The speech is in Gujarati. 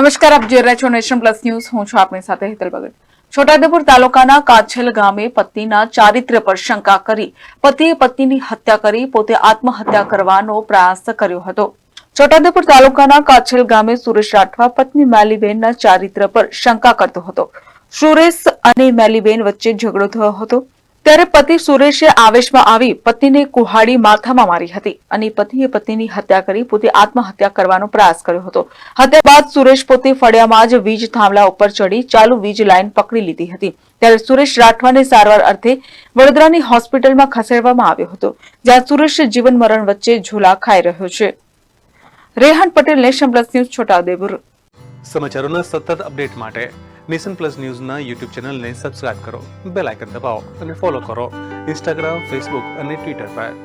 નમસ્કાર, આપ જોઈ રહ્યા છો નેશન પ્લસ ન્યૂઝ. હું છું આપની સાથે હેતલ ભગત. છોટાઉદેપુર તાલુકાના કાછલ ગામે પત્નીના ચારિત્ર્ય પર શંકા કરી પતિએ પત્નીની હત્યા કરી પોતે આત્મહત્યા કરવાનો પ્રયાસ કર્યો હતો. છોટાઉદેપુર તાલુકાના કાછલ ગામે સુરેશ રાઠવા પત્ની મેલીબેનના ચારિત્ર્ય પર શંકા કરતો હતો. સુરેશ અને મેલીબેન વચ્ચે ઝઘડો થયો હતો. ત્યારે પતિ સુરેશે આવેશમાં આવી પત્નીને કુહાડી માથામાં મારી હતી અને પતિએ પત્નીની હત્યા કરી પોતે આત્મહત્યા કરવાનો પ્રયાસ કર્યો હતો. હત્યા બાદ સુરેશ પોતે ફળિયામાં જ વીજ થાંભલા ઉપર ચડી ચાલુ વીજ લાઈન પકડી લીધી હતી. ત્યારે સુરેશ રાઠવાને સારવાર અર્થે વડોદરાની હોસ્પિટલમાં ખસેડવામાં આવ્યો હતો, જ્યાં સુરેશ જીવન મરણ વચ્ચે ઝોલા ખાઈ રહ્યો છે. Rehan Patel, nation plus news, Chhotaudepur. સમાચારોના સતત અપડેટ માટે નેશન પ્લસ ન્યૂઝના યુટ્યુબ ચેનલને સબસ્ક્રાઇબ કરો, બેલ આઇકન દબાવો અને ફોલો કરો ઇન્સ્ટાગ્રામ, ફેસબુક અને ટ્વિટર પર.